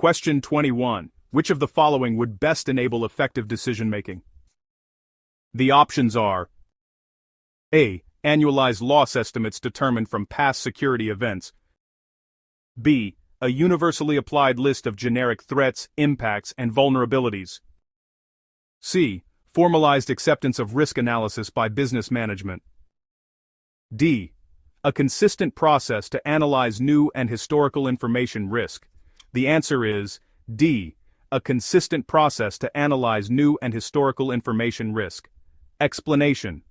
Question 21. Which of the following would best enable effective decision-making? The options are A. Annualized loss estimates determined from past security events. B. A universally applied list of generic threats, impacts, and vulnerabilities. C. Formalized acceptance of risk analysis by business management. D. A consistent process to analyze new and historical information risk. The answer is D. A consistent process to analyze new and historical information risk. Explanation.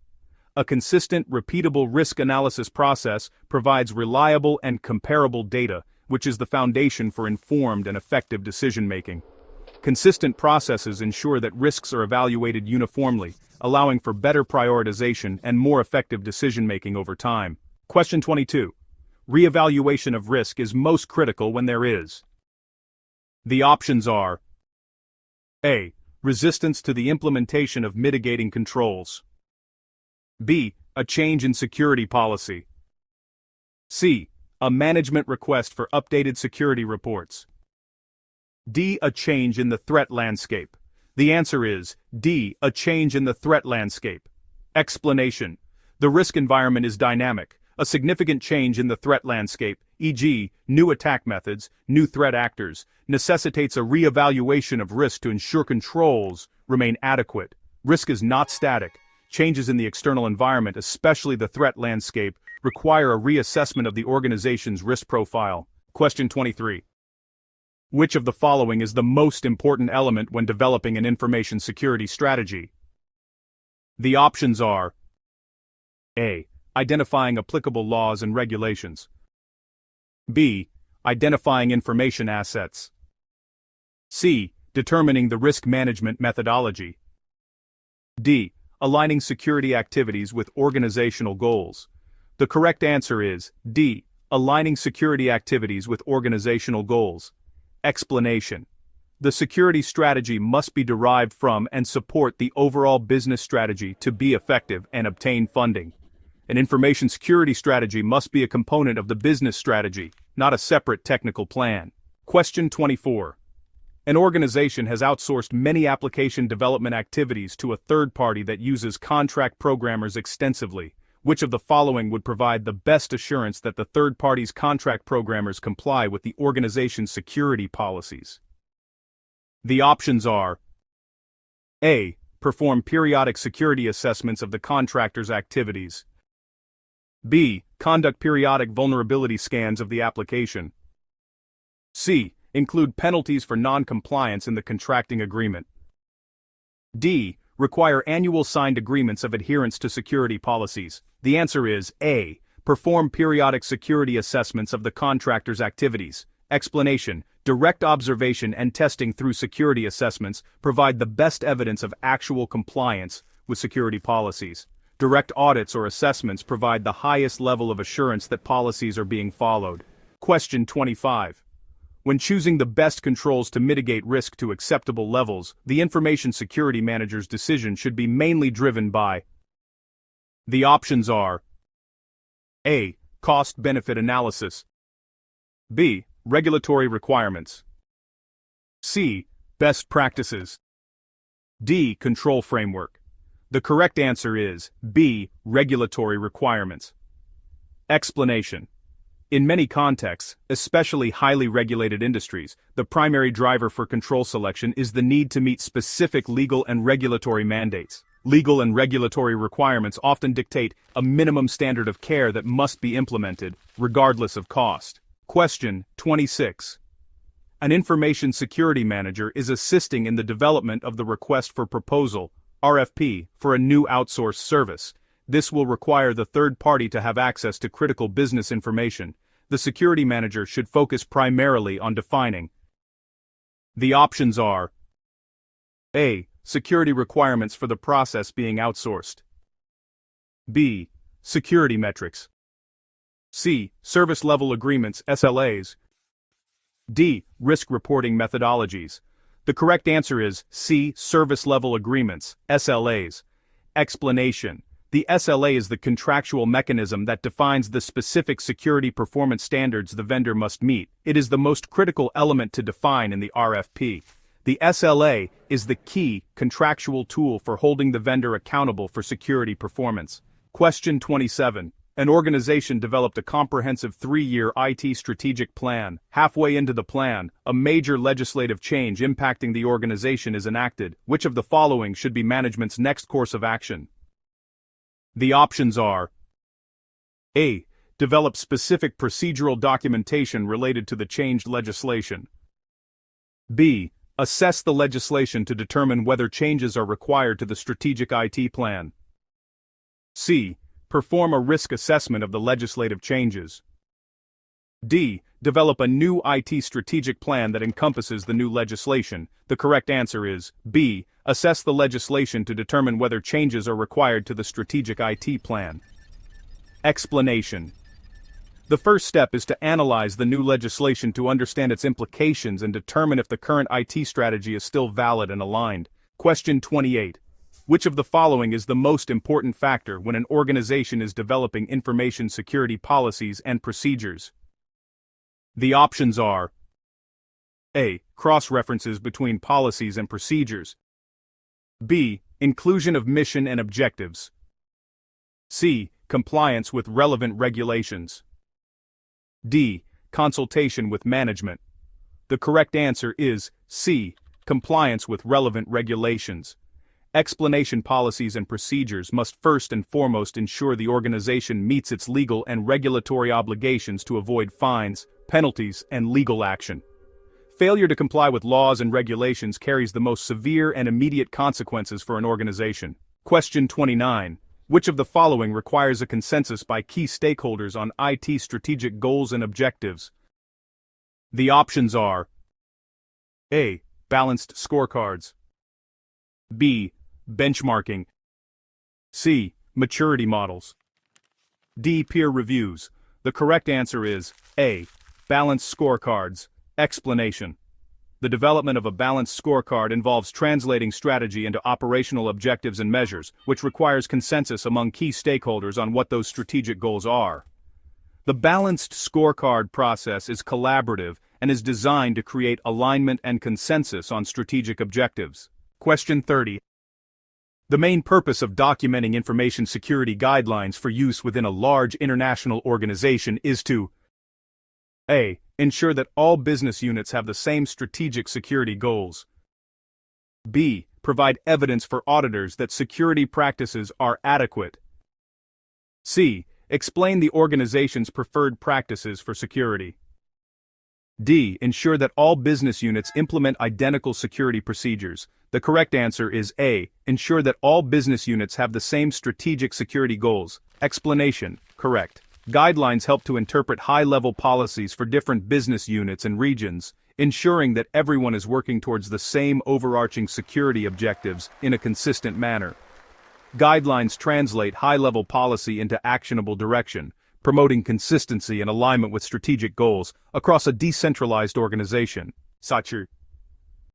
A consistent, repeatable risk analysis process provides reliable and comparable data, which is the foundation for informed and effective decision-making. Consistent processes ensure that risks are evaluated uniformly, allowing for better prioritization and more effective decision-making over time. Question 22. Re-evaluation of risk is most critical when there is. The options are A. Resistance to the implementation of mitigating controls. B. A change in security policy. C. A management request for updated security reports. D. A change in the threat landscape. The answer is D. A change in the threat landscape. Explanation. The risk environment is dynamic. A significant change in the threat landscape, e.g., new attack methods, new threat actors, necessitates a re-evaluation of risk to ensure controls remain adequate. Risk is not static. Changes in the external environment, especially the threat landscape, require a reassessment of the organization's risk profile. Question 23. Which of the following is the most important element when developing an information security strategy? The options are A. Identifying applicable laws and regulations. B. Identifying information assets. C. Determining the risk management methodology. D. Aligning security activities with organizational goals. The correct answer is D. Aligning security activities with organizational goals. Explanation. The security strategy must be derived from and support the overall business strategy to be effective and obtain funding. An information security strategy must be a component of the business strategy, not a separate technical plan. Question 24. An organization has outsourced many application development activities to a third party that uses contract programmers extensively. Which of the following would provide the best assurance that the third party's contract programmers comply with the organization's security policies? The options are A. Perform periodic security assessments of the contractor's activities. B. Conduct periodic vulnerability scans of the application. C. Include penalties for non-compliance in the contracting agreement. D. Require annual signed agreements of adherence to security policies. The answer is A. Perform periodic security assessments of the contractor's activities. Explanation. Direct observation and testing through security assessments provide the best evidence of actual compliance with security policies. Direct audits or assessments provide the highest level of assurance that policies are being followed. Question 25. When choosing the best controls to mitigate risk to acceptable levels, the information security manager's decision should be mainly driven by. The options are A. Cost-benefit analysis. B. Regulatory requirements. C. Best practices. D. Control framework. The correct answer is B. Regulatory requirements. Explanation. In many contexts, especially highly regulated industries, the primary driver for control selection is the need to meet specific legal and regulatory mandates. Legal and regulatory requirements often dictate a minimum standard of care that must be implemented, regardless of cost. Question 26. An information security manager is assisting in the development of the request for proposal, RFP, for a new outsourced service. This will require the third party to have access to critical business information. The security manager should focus primarily on defining. The options are A. Security requirements for the process being outsourced. B. Security metrics. C. Service level agreements, SLAs. D. Risk reporting methodologies. The correct answer is C. Service level agreements, SLAs. Explanation. The SLA is the contractual mechanism that defines the specific security performance standards the vendor must meet. It is the most critical element to define in the RFP. The SLA is the key contractual tool for holding the vendor accountable for security performance. Question 27. An organization developed a comprehensive 3-year IT strategic plan. Halfway into the plan, a major legislative change impacting the organization is enacted. Which of the following should be management's next course of action? The options are: A. Develop specific procedural documentation related to the changed legislation. B. Assess the legislation to determine whether changes are required to the strategic IT plan. C. Perform a risk assessment of the legislative changes. D. Develop a new IT strategic plan that encompasses the new legislation. The correct answer is B. Assess the legislation to determine whether changes are required to the strategic IT plan. Explanation. The first step is to analyze the new legislation to understand its implications and determine if the current IT strategy is still valid and aligned. Question 28. Which of the following is the most important factor when an organization is developing information security policies and procedures? The options are: A. Cross-references between policies and procedures. B. Inclusion of mission and objectives. C. Compliance with relevant regulations. D. Consultation with management. The correct answer is C. Compliance with relevant regulations. Explanation policies and procedures must first and foremost ensure the organization meets its legal and regulatory obligations to avoid fines, penalties, and legal action. Failure to comply with laws and regulations carries the most severe and immediate consequences for an organization. Question 29. Which of the following requires a consensus by key stakeholders on IT strategic goals and objectives? The options are: A. Balanced scorecards. B. Benchmarking. C. Maturity models. D. Peer reviews. The correct answer is A. Balanced scorecards. Explanation. The development of a balanced scorecard involves translating strategy into operational objectives and measures, which requires consensus among key stakeholders on what those strategic goals are. The balanced scorecard process is collaborative and is designed to create alignment and consensus on strategic objectives. Question 30. The main purpose of documenting information security guidelines for use within a large international organization is to: A. Ensure that all business units have the same strategic security goals. B. Provide evidence for auditors that security practices are adequate. C. Explain the organization's preferred practices for security. D. Ensure that all business units implement identical security procedures. The correct answer is A. Ensure that all business units have the same strategic security goals. Explanation. Correct. Guidelines help to interpret high-level policies for different business units and regions, ensuring that everyone is working towards the same overarching security objectives in a consistent manner. Guidelines translate high-level policy into actionable direction, promoting consistency and alignment with strategic goals across a decentralized organization. Such